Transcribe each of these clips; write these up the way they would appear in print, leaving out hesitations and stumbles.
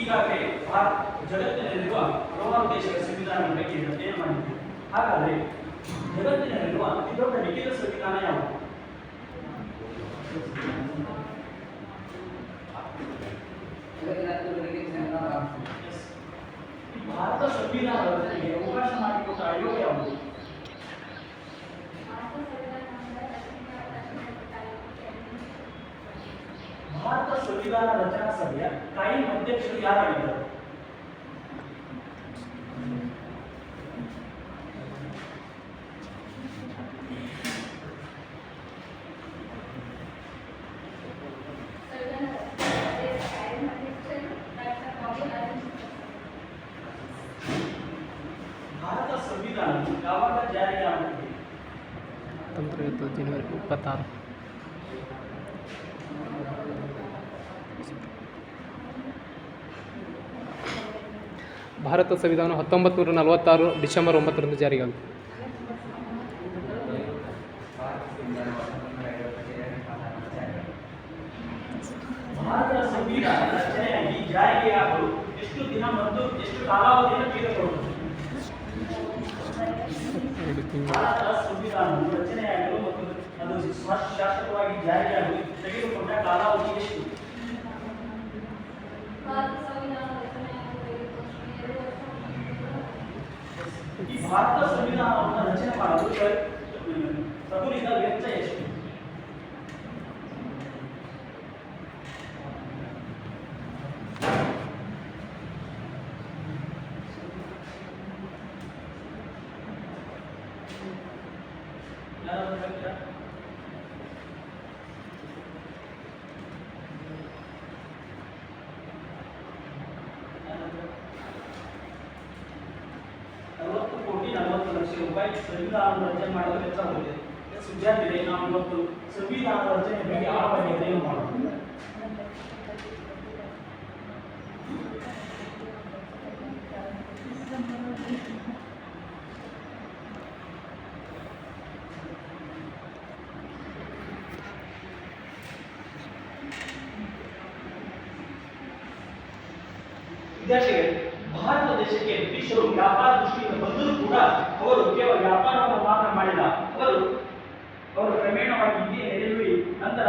ಈಗಾಗಲೇ ಜಗತ್ತಿನಲ್ಲಿರುವ ಹಲವಾರು ದೇಶಗಳ ಸಂವಿಧಾನಗಳ ಬಗ್ಗೆ ಅಧ್ಯಯನ ಮಾಡಿದ್ದೀವಿ. ಹಾಗಾದರೆ ಜಗತ್ತಿನಲ್ಲಿರುವ ಅತಿದೊಡ್ಡ ಲಿಖಿತ ಸಂವಿಧಾನ ಯಾವುದು? ಭಾರತ ಸಂವಿಧಾನ ರಚನೆಗೆ ಅವಕಾಶ ಮಾಡಿಕೊಟ್ಟ ಆಯೋಗ ಯಾವುದು? ಭಾರತ ಸಂವಿಧಾನ ರಚನಾ ಸಭೆಯ ಕಾಯಂ ಅಧ್ಯಕ್ಷರು ಯಾರಾಗಿದ್ದರು? ಭಾರತ ಸಂವಿಧಾನ ಯಾವಾಗ ಜಾರಿಗೆ ಆಗುತ್ತದೆ? ಜನವರಿ 26. ಭಾರತ ಸಂವಿಧಾನ 1946 ಡಿಸೆಂಬರ್ 9ರಂದು ಜಾರಿಯಾಗಿದೆ. ಭಾರತ ಸಂವಿಧಾನ ರಚನೆಯಾಗಿ ಜಾರಿಯಾಗಲು ಎಷ್ಟು ದಿನ ಮತ್ತು ಎಷ್ಟು ಕಾಲಾವಧಿಯನ್ನು ತೆಗೆದುಕೊಳ್ಳುತ್ತದೆ? ಭಾರತ ಸಂವಿಧಾನವು ರಚನೆಯಾಗಲು ಮತ್ತು ಅದು ಶಾಶ್ವತವಾಗಿ ಜಾರಿಯಾಗಲು ತೆಗೆದುಕೊಂಡ ಕಾಲಾವಧಿ ಎಷ್ಟು? ಈ ಭಾರತ ಸಂವಿಧಾನವನ್ನು ರಚನೆ ಮಾಡಲು ತಗುಲಿದ ವೆಚ್ಚ ಎಷ್ಟು? ರೂಪಾಯಿ ಸಂವಿಧಾನ ರಚನೆ ಮಾಡಲು ವೆಚ್ಚ ಹೋಗಿದೆ. ವಿದ್ಯಾರ್ಥಿಗಳೇ, ನಾವು ಇವತ್ತು ಸಂವಿಧಾನ ರಚನೆ ಬಗ್ಗೆ ಆ ಬಗ್ಗೆ ಅಧ್ಯಯನ ಮಾಡೋಣ. ವಿದ್ಯಾರ್ಥಿಗಳೇ, ಭಾರತ ದೇಶಕ್ಕೆ ಬ್ರಿಟಿಷರು ವ್ಯಾಪಾರ ದೃಷ್ಟಿಯಿಂದ ಬಂದರೂ ಕೂಡ ಅವರು ಕೇವಲ ವ್ಯಾಪಾರವನ್ನು ಮಾತ್ರ ಮಾಡಿಲ್ಲ. ಅವರು ಕ್ರಮೇಣವಾಗಿ ಇದೇ ನೆಲೆಯೂರಿ ನಂತರ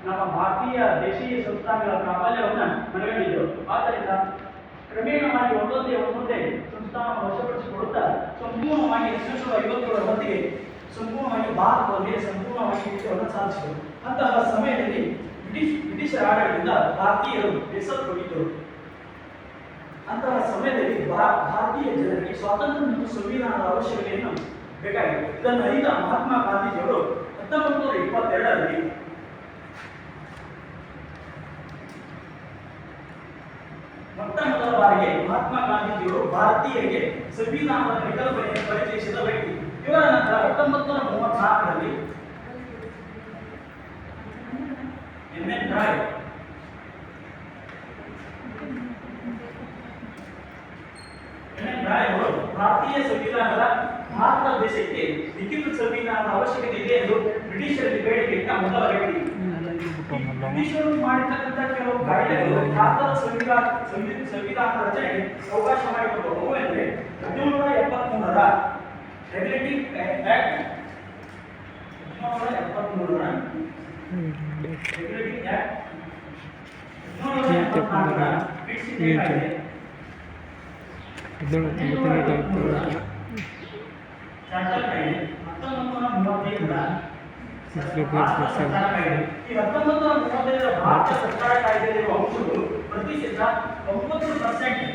ನಮ್ಮ ಭಾರತೀಯ ದೇಶೀಯ ಸಂಸ್ಥಾನಗಳ ಪ್ರಾಬಲ್ಯವನ್ನು ಮನಗಂಡಿದ್ದರು. ಆದ್ದರಿಂದ ಕ್ರಮೇಣವಾಗಿ ಒಂದೊಂದೇ ಸಂಸ್ಥಾನವನ್ನು ವಶಪಡಿಸಿಕೊಳ್ಳುತ್ತಾ ಸಂಪೂರ್ಣವಾಗಿ 1950ರ ಹೊತ್ತಿಗೆ ಸಂಪೂರ್ಣವಾಗಿ ಭಾರತದ ಮೇಲೆ ಸಂಪೂರ್ಣವಾಗಿ ಹಿಡಿತವನ್ನು ಸಾಧಿಸಿದರು. ಅಂತಹ ಸಮಯದಲ್ಲಿ ಬ್ರಿಟಿಷರ ಆಡಳಿತದಿಂದ ಭಾರತೀಯರು ಬೇಸತ್ತುಕೊಂಡಿದ್ದರು. ಅಂತಹ ಸಮಯದಲ್ಲಿ ಭಾರತೀಯ ಜನರಿಗೆ ಸ್ವಾತಂತ್ರ್ಯ ಮತ್ತು ಸಂವಿಧಾನದ ಅವಶ್ಯಕತೆಯನ್ನು ಬೇಕಾಗಿದೆ. ಇದನ್ನು ಅರಿತ ಮಹಾತ್ಮ ಗಾಂಧೀಜಿಯವರು 1922ರಲ್ಲಿ ಮೊದಲ ಬಾರಿಗೆ ಮಹಾತ್ಮ ಗಾಂಧೀಜಿಯವರು ಭಾರತೀಯರಿಗೆ ಸಂವಿಧಾನದ ಪರಿಕಲ್ಪನೆಯನ್ನು ಪರಿಚಯಿಸಿದ ವ್ಯಕ್ತಿ. ಇವರ ನಂತರ 1934ರಲ್ಲಿ ಎನ್ ರಾಯ್ ಅವರು ಭಾರತೀಯ ಸಂವಿಧಾನದ ಭಾರತ ದೇಶಕ್ಕೆ ಲಿಖಿತ ಸಂವಿಧಾನದ ಅವಶ್ಯಕತೆ ಇದೆ ಎಂದು ಬ್ರಿಟಿಷರಿಗೆ ಬೇಡಿಕೆ ಇಟ್ಟ ಮೊದಲ ವ್ಯಕ್ತಿ. ಬ್ರಿಟಿಷರು ಮಾಡಿರ್ತಕ್ಕಂಥ ಕೆಲವು ಕಾಯ್ದೆಗಳು ಭಾರತದ ಸಂವಿಧಾನ ರಚನೆಗೆ ಅವಕಾಶ ಮಾಡಿಕೊಟ್ಟವು. ಅವು ಎಂದರೆ 1773ರ ರೆಗ್ಯುಲೇಟಿಂಗ್ ಆಕ್ಟ್, 1773ರ ರೆಗ್ಯುಲೇಟಿಂಗ್ ಆಕ್ಟ್, 1774ರ ಕಾಯ್ದೆ, 1935ರ ಭಾರತ ಸರ್ಕಾರ ಕಾಯ್ದೆಯಲ್ಲಿರುವ ಅಂಶಗಳು ಪ್ರತಿಶತ 9%.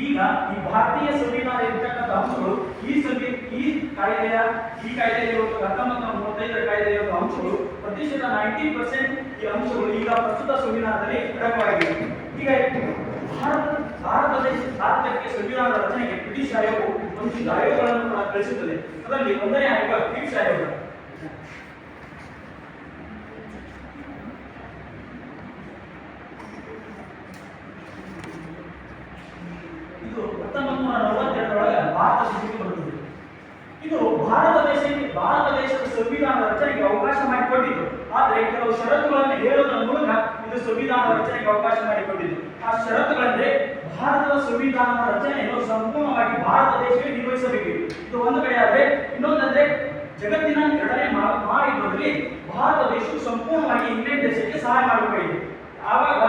ಈಗ ಈ ಭಾರತೀಯ ಸಂವಿಧಾನ ಇರತಕ್ಕಂಥ ಅಂಶಗಳು ಈ ಕಾಯ್ದೆಯಲ್ಲಿರುವ 1935ರ ಕಾಯ್ದೆಯಲ್ಲಿರುವ ಅಂಶಗಳು ಪ್ರತಿಶತ 90% ಈ ಅಂಶಗಳು ಈಗ ಪ್ರಸ್ತುತ ಸಂವಿಧಾನದಲ್ಲಿ ಅಡಕವಾಗಿವೆ. ಈಗ ಭಾರತಕ್ಕೆ ಸಂವಿಧಾನದ ರಚನೆಗೆ ಬ್ರಿಟಿಷ್ ಆಯೋಗವು ಒಂದಿಷ್ಟು ಆಯೋಗಗಳನ್ನು ಕೂಡ ಕಳಿಸುತ್ತದೆ. ಅದರಲ್ಲಿ ಒಂದನೇ ಆಯೋಗ ಕ್ರಿಪ್ಸ್ ಆಯೋಗ. ಇದು 1942ರೊಳಗೆ ಭಾರತ ದೇಶಕ್ಕೆ ಬರುತ್ತದೆ. ಇದು ಇದು ಭಾರತ ದೇಶದ ಸಂವಿಧಾನ ರಚನೆಗೆ ಅವಕಾಶ ಮಾಡಿಕೊಟ್ಟಿದ್ದು. ಆದರೆ ಕೆಲವು ಷರತ್ತುಗಳನ್ನು ಹೇಳುವುದರ ಮೂಲಕ ಇದು ಸಂವಿಧಾನ ರಚನೆಗೆ ಅವಕಾಶ ಮಾಡಿಕೊಟ್ಟಿದ್ದು. ಆ ಷರತ್ತುಗಳಂದ್ರೆ ಭಾರತದ ಸಂವಿಧಾನದ ರಚನೆಯನ್ನು ಸಂಪೂರ್ಣವಾಗಿ ಭಾರತ ದೇಶವೇ ನಿರ್ವಹಿಸಬೇಕು. ಇದು ಒಂದು ಕಡೆ ಆದ್ರೆ, ಇನ್ನೊಂದಂದ್ರೆ ಜಗತ್ತಿನ 2ನೇ ಮಹಾಯುದ್ಧದಲ್ಲಿ ಭಾರತ ದೇಶವು ಸಂಪೂರ್ಣವಾಗಿ ಇಂಗ್ಲೆಂಡ್ ದೇಶಕ್ಕೆ ಸಹಾಯ ಮಾಡಬೇಕಾಗಿದೆ. ಆವಾಗ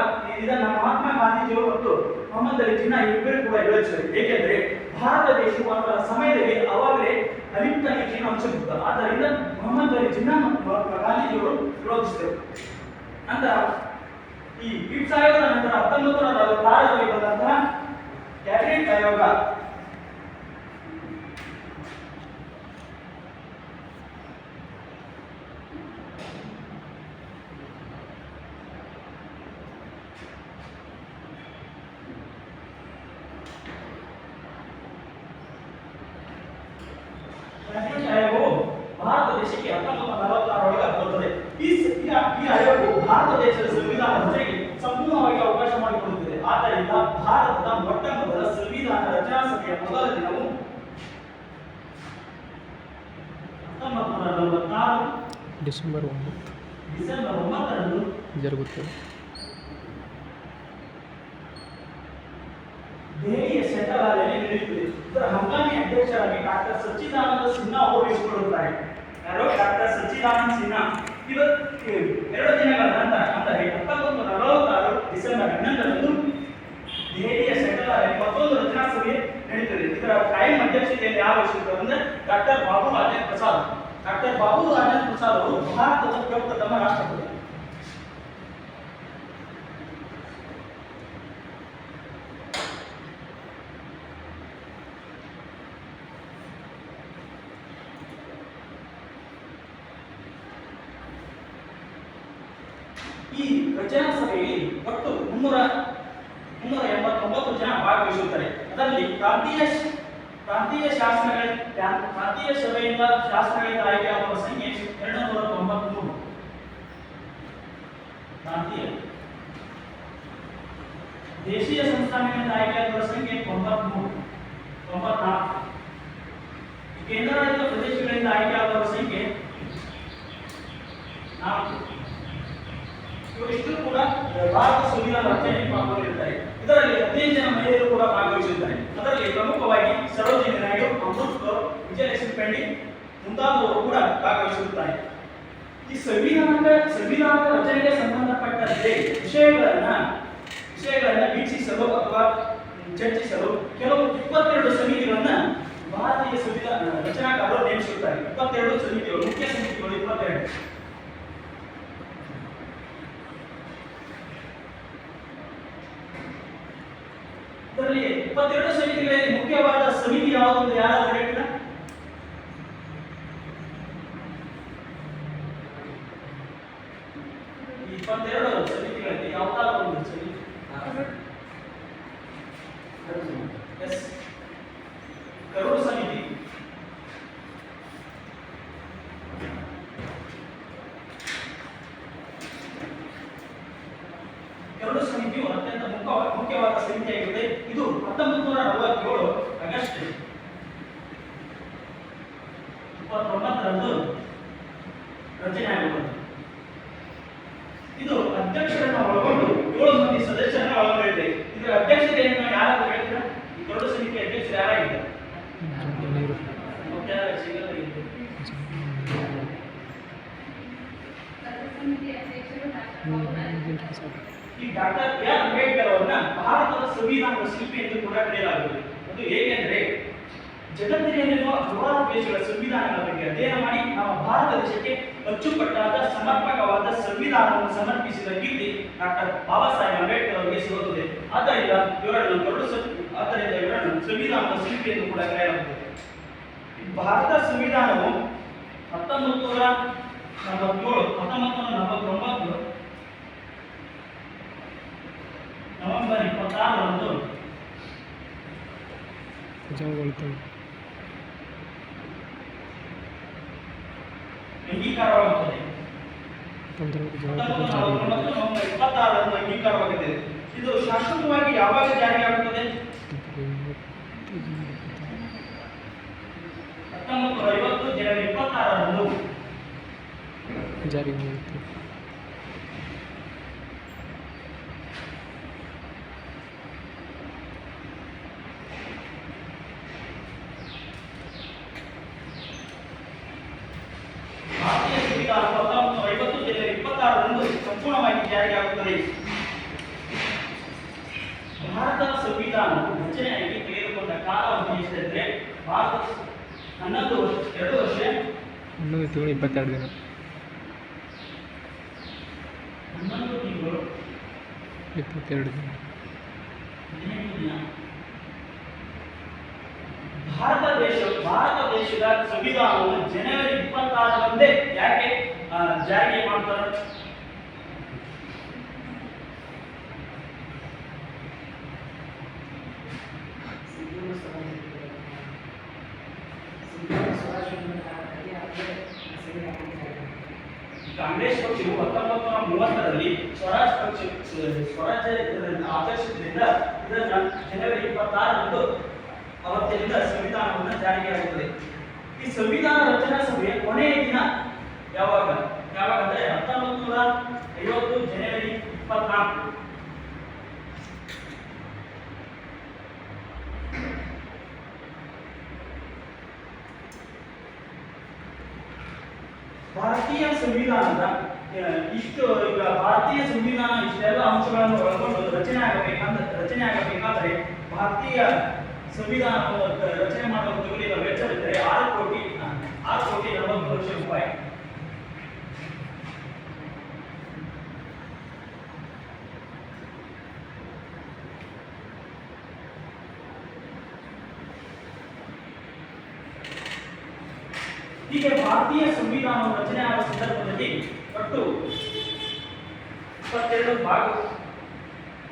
ಇದನ್ನ ಮಹಾತ್ಮ ಗಾಂಧೀಜಿಯವರು ಮತ್ತು ಮೊಹಮ್ಮದ್ ಅಲಿ ಜಿನ್ನಾ ಇಬ್ಬರು ಕೂಡ ವಿರೋಧಿಸಿದರು. ಏಕೆಂದರೆ ಭಾರತ ದೇಶವು ಅದರ ಸಮಯದಲ್ಲಿ ಅವಾಗಲೇ ಅಲಿಪ್ತ ನೀತಿಯನ್ನು ಅನುಸರಿಸಿತ್ತು. ಆದ್ದರಿಂದ ಮೊಹಮ್ಮದ್ ಅಲಿ ಜಿನ್ನಾ ಮತ್ತು ಗಾಂಧೀಜಿಯವರು ವಿರೋಧಿಸಿದರು. ನಂತರ ಈ ಪಿಪ್ಸ್ ಆಯೋಗದ ನಂತರ 1946ರಲ್ಲಿ ಬಂದಂತಹ ಕ್ಯಾಬಿನೆಟ್ ಆಯೋಗ ಭಾರತ ದೇಶಕ್ಕೆ 1946 ಬರುತ್ತದೆ. ಈ ಆಯೋಗವು ಭಾರತ ದೇಶದ ಸಂವಿಧಾನ ರಚನೆಗೆ ಸಂಪೂರ್ಣವಾಗಿ ಅವಕಾಶ ಮಾಡಿಕೊಡುತ್ತದೆ. ಆದ್ದರಿಂದ ಭಾರತದ ಮೊಟ್ಟ ಮೊದಲ ಸಂವಿಧಾನ ರಚನಾ ಸಭೆಯ ಮೊದಲ ದಿನವು 1946 ಡಿಸೆಂಬರ್ 9ರಂದು ಜರುಗುತ್ತದೆ. ದೆಹಲಿಯ ಸೆಂಟ್ರಲ್ ಹಾಲ್ನಲ್ಲಿ ನಡೆಯುತ್ತದೆ. ಇದರ ಹಂಗಾಮಿ ಅಧ್ಯಕ್ಷರಾಗಿ ಡಾಕ್ಟರ್ ಸಚ್ಚಿದಾನಂದ ಸಿನ್ಹಾ ಅವರು ವಹಿಸಿಕೊಳ್ಳುತ್ತಾರೆ. ಯಾರು? ಡಾಕ್ಟರ್ ಸಚ್ಚಿದಾನಂದ ಸಿನ್ಹಾ. ಇವತ್ತು 2 ದಿನಗಳ ನಂತರ ಅಂದರೆ 1946 ಡಿಸೆಂಬರ್ 11ರಂದು ದೆಹಲಿಯ ಸೆಂಟ್ರಲ್ ಹಾಲ್ನಲ್ಲಿ ಮತ್ತೊಂದು ರಚನಾ ಸಭೆ ನಡೆಯುತ್ತದೆ. ಇದರ ಕಾಯಂ ಅಧ್ಯಕ್ಷತೆಯಲ್ಲಿ ಯಾರು ವಹಿಸಿದ್ರು ಅಂದ್ರೆ ಡಾಕ್ಟರ್ ಬಾಬು ರಾಜೇಂದ್ರ ಪ್ರಸಾದ್. ಡಾಕ್ಟರ್ ಬಾಬು ರಾಜೇಂದ್ರ ಪ್ರಸಾದ್ ಅವರು ಭಾರತದ ಪ್ರಪ್ರಥಮ ರಾಷ್ಟ್ರಪತಿ. ಈ ರಚನಾ ಸಭೆಯಲ್ಲಿ ಒಟ್ಟು 389 ಜನ ಭಾಗವಹಿಸುತ್ತಾರೆ. ಅದರಲ್ಲಿ ಪ್ರಾಂತೀಯ ಸಭೆಯಿಂದ ಶಾಸನಗಳಿಂದ ಆಯ್ಕೆಯಾಗುವ ಸಂಖ್ಯೆ 293. ದೇಶೀಯ ಸಂಸ್ಥಾನಗಳಿಂದ ಆಯ್ಕೆಯಾಗುವ ಸಂಖ್ಯೆ 94. ಕೇಂದ್ರಾಡಳಿತ ಪ್ರದೇಶಗಳಿಂದ ಆಯ್ಕೆಯಾಗುವ ಸಂಖ್ಯೆ 4. ಇವರಿಷ್ಟು ಕೂಡ ಭಾರತ ಸಂವಿಧಾನ ರಚನೆಯಲ್ಲಿ ಭಾಗವಹಿಸುತ್ತಾರೆ. ಇದರಲ್ಲಿ 15 ಜನ ಮಹಿಳೆಯರು ಕೂಡ ಭಾಗವಹಿಸುತ್ತಾರೆ. ಅದರಲ್ಲಿ ಪ್ರಮುಖವಾಗಿ ಸರೋಜಿನಿ ನಾಯ್ಡು, ಅಮೃತ್ ಕೌರ್, ವಿಜಯಲಕ್ಷ್ಮಿ ಪಂಡಿತ್ ಮುಂತಾದವರು ಕೂಡ ಭಾಗವಹಿಸುತ್ತಾರೆ. ಈ ಸಂವಿಧಾನದ ರಚನೆಗೆ ಸಂಬಂಧಪಟ್ಟಂತೆ ವಿಷಯಗಳನ್ನ ವೀಕ್ಷಿಸಲು ಅಥವಾ ಚರ್ಚಿಸಲು ಕೆಲವು 22 ಸಮಿತಿಗಳನ್ನ ಭಾರತೀಯ ಸಂವಿಧಾನ ರಚನಾಕಾರರು ನೇಮಿಸುತ್ತಾರೆ. 22 ಸಮಿತಿಗಳು, ಮುಖ್ಯ ಸಮಿತಿಗಳು 22. ಇದರಲ್ಲಿ 22 ಸಮಿತಿಗಳಲ್ಲಿ ಮುಖ್ಯವಾದ ಸಮಿತಿ ಯಾವುದು ಅಂತ ಯಾರಾದರೂ ಹೇಳ್ತೀರಾ? ಈ 22 ಸಮಿತಿಗಳಲ್ಲಿ ಯಾವುದಾದ್ರೂ ಒಂದು ಸಮಿತಿ? ಎಸ್, ಕರಡು ಸಮಿತಿ. ಕರಡು ಸಮಿತಿಯು ಅತ್ಯಂತ ಮುಖ್ಯವಾದ ಸಮಿತಿಯಾಗಿದೆ. ಇದು 1947 ಆಗಸ್ಟ್ 29ರಂದು ರಚನೆಯಾಗುತ್ತದೆ. ಇದು ಅಧ್ಯಕ್ಷರನ್ನು ಒಳಗೊಂಡು 7 ಮಂದಿ ಸದಸ್ಯರನ್ನು ಒಳಗೊಂಡಿದೆ. ಇದರ ಅಧ್ಯಕ್ಷತೆಯನ್ನು ಯಾರಾದರೂ ಹೇಳ್ತೀರಾ? ಈ ಕರಡು ಸಮಿತಿ ಅಧ್ಯಕ್ಷರು ಯಾರಾಗಿದ್ದಾರೆ? ಈ ಡಾಕ್ಟರ್ ಬಿ.ಆರ್. ಅಂಬೇಡ್ಕರ್ ಅವರನ್ನ ಭಾರತದ ಸಂವಿಧಾನದ ಶಿಲ್ಪಿ ಎಂದು ಕೂಡ ಕರೆಯಲಾಗುತ್ತದೆ. ಅದು ಹೇಗೆಂದರೆ ಜಗತ್ತಿನಲ್ಲಿರುವ ಹಲವಾರು ದೇಶಗಳ ಸಂವಿಧಾನಗಳ ಬಗ್ಗೆ ಅಧ್ಯಯನ ಮಾಡಿ ನಮ್ಮ ಭಾರತ ದೇಶಕ್ಕೆ ಅಚ್ಚುಕಟ್ಟಾದ ಸಮರ್ಪಕವಾದ ಸಂವಿಧಾನವನ್ನು ಸಮರ್ಪಿಸಿದ ಕೀರ್ತಿ ಡಾಕ್ಟರ್ ಬಾಬಾ ಸಾಹೇಬ್ ಅಂಬೇಡ್ಕರ್ ಅವರಿಗೆ ಸಿಗುತ್ತದೆ. ಆದ್ದರಿಂದ ಇವರನ್ನು ಸಂವಿಧಾನದ ಶಿಲ್ಪಿ ಎಂದು ಕೂಡ ಕರೆಯಲಾಗುತ್ತದೆ. ಭಾರತ ಸಂವಿಧಾನವು 1949 ನವೆಂಬರ್ 26ರಂದು ಅಂಗೀಕಾರವಾಗುತ್ತದೆ. 1926ರಂದು ಅಂಗೀಕಾರವಾಗಿದೆ. ಇದು ಶಾಶ್ವತವಾಗಿ ಯಾವಾಗ ಜಾರಿಯಾಗುತ್ತದೆ? 1950 ಜನವರಿ 26ರಂದು ಜಾರಿಗೆ ಬಂದಿತ್ತು. ಭಾರತೀಯ ಸಂವಿಧಾನ 1950 ಜನವರಿ 26ರಂದು ಸಂಪೂರ್ಣವಾಗಿ ಜಾರಿಯಾಗುತ್ತದೆ. ಭಾರತದ ಸಂವಿಧಾನವು ರಚನೆಯಾಗಿ ತೆಗೆದುಕೊಂಡ ಕಾಲಾವಧಿ ಎಷ್ಟೆಂದರೆ ಭಾರತ 2 ವರ್ಷ 11 ತಿಂಗಳು 22 ದಿನ. 11 ತಿಂಗಳು 22 ದಿನ. 18 ದಿನ. ಭಾರತ ದೇಶದ ಸಂವಿಧಾನವನ್ನು ಜನವರಿ 26ರಂದೇ ಯಾಕೆ ಜಾರಿಗೆ ಮಾಡ್ತಾರೆ? ಕಾಂಗ್ರೆಸ್ ಪಕ್ಷವು 1930ರಲ್ಲಿ ಸ್ವರಾಜ್ಯ ಆಚರಿಸಿದ್ರಿಂದ ಇದನ್ನು ಜನವರಿ 26ರಂದು ಅವತ್ತಿನಿಂದ ಸಂವಿಧಾನವನ್ನು ಜಾರಿಗೆ ಆಗುತ್ತದೆ. ಈ ಸಂವಿಧಾನ ರಚನಾ ಸಭೆಯ ಕೊನೆಯ ದಿನ ಯಾವಾಗ ಅಂದ್ರೆ 1950 ಜನವರಿ 24. ಭಾರತೀಯ ಸಂವಿಧಾನದ ಭಾರತೀಯ ಸಂವಿಧಾನ ಇಷ್ಟೆಲ್ಲ ಅಂಶಗಳನ್ನು ಒಳಗೊಂಡು ರಚನೆ ಆಗಬೇಕಾದರೆ ಭಾರತೀಯ ಸಂವಿಧಾನವನ್ನು ರಚನೆ ಮಾಡಲು ತಗುಲಿದ ವೆಚ್ಚವೆಂದರೆ 6 ಕೋಟಿ 40 ಲಕ್ಷ ರೂಪಾಯಿ. ಹೀಗೆ ಭಾರತೀಯ ಸಂವಿಧಾನವು ರಚನೆ ಆದ ಸಂದರ್ಭದಲ್ಲಿ ಒಟ್ಟು 22 ಭಾಗ,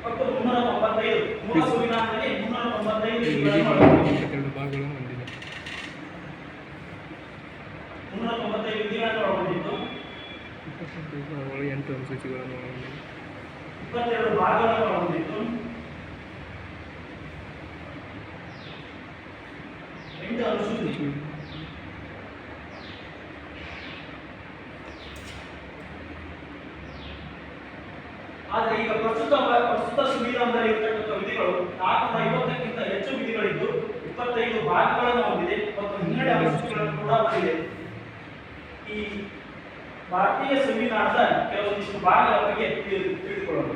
ಒಟ್ಟು 395 ಮೂಲ ಸಂವಿಧಾನದಲ್ಲಿ 395 22 ಭಾಗಗಳನ್ನು ಹೊಂದಿದೆ. 395 ವಿಧಿಗಳನ್ನು ಒಳಗೊಂಡಿದ್ದು 8 ಅನುಸೂಚಿಗಳನ್ನು ಒಳಗೊಂಡಿದೆ. 22 ಭಾಗಗಳನ್ನು ಒಳಗೊಂಡಿದ್ದು 8 ಅನುಸೂಚಿ. ಆದರೆ ಈಗ ಪ್ರಸ್ತುತ ಸಂವಿಧಾನದಲ್ಲಿ ಇರತಕ್ಕಂಥ ವಿಧಿಗಳು 450ಕ್ಕಿಂತ ಹೆಚ್ಚು ವಿಧಿಗಳಿದ್ದು 25 ಭಾಗಗಳನ್ನು ಹೊಂದಿದೆ ಮತ್ತು 12 ಅನುಸೂಚಿಗಳನ್ನು ಕೂಡ ಹೊಂದಿದೆ. ಈ ಭಾರತೀಯ ಸಂವಿಧಾನದ ಕೆಲವೊಂದಿಷ್ಟು ಭಾಗಗಳ ಬಗ್ಗೆ ತಿಳಿದುಕೊಳ್ಳೋಣ.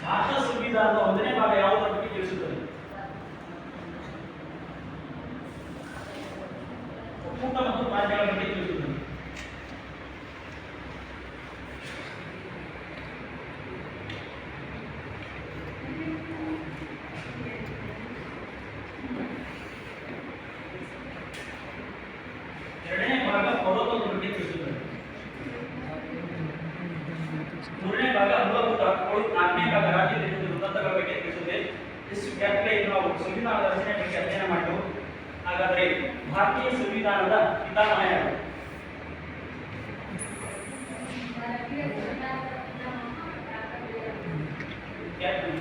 ಭಾರತ ಸಂವಿಧಾನದ 1ನೇ ಭಾಗ ಯಾವುದರ ಬಗ್ಗೆ ತಿಳಿಸುತ್ತದೆ? ಒಕ್ಕೂಟ ಮತ್ತು ಪ್ರಾಂತ್ಯಗಳ ಬಗ್ಗೆ ತಿಳಿಸುತ್ತದೆ. ಎರಡನೇ ಭಾಗ ಪೌರತ್ವದ ಬಗ್ಗೆ ತಿಳಿಸುತ್ತದೆ. ಮೂರನೇ ಭಾಗ ಮೂಲಭೂತ ಹಕ್ಕುಗಳು. 4ನೇ ಭಾಗ ರಾಜ್ಯದ ವೃತ್ತಗಳ ಬಗ್ಗೆ ತಿಳಿಸುತ್ತದೆ. ಇಷ್ಟು ವ್ಯಾಖ್ಯೆ ನಾವು ಸಂವಿಧಾನದ ರಚನೆ ಬಗ್ಗೆ ಅಧ್ಯಯನ ಮಾಡಿದೆವು. ಹಾಗಾದರೆ ಭಾರತೀಯ ಸಂವಿಧಾನದ ಪಿತಾಮಹ ಯಾರು?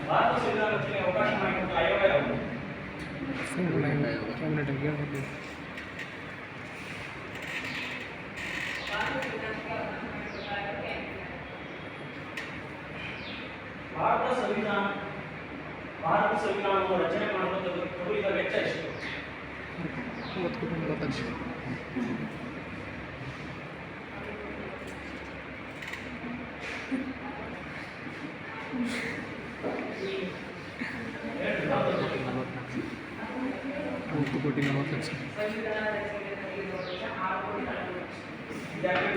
ಭಾರತ ಸಂವಿಧಾನ ರಚನೆಗೆ ಅವಕಾಶ ಮಾಡಿಕೊಟ್ಟ ಆಯೋಗ ಯಾವುದು? ಭಾರತ ಸಂವಿಧಾನವನ್ನು ರಚನೆ ಮಾಡಲು ತಗುಲಿದ ವೆಚ್ಚ ಎಷ್ಟು? 30 ಲಕ್ಷ. ಕೋಟಿ 40 ಲಕ್ಷ.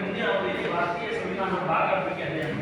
ಮುಂದಿನ ಭಾರತೀಯ ಸಂವಿಧಾನ ಭಾಗ ಬಗ್ಗೆ ಅಧ್ಯಯನ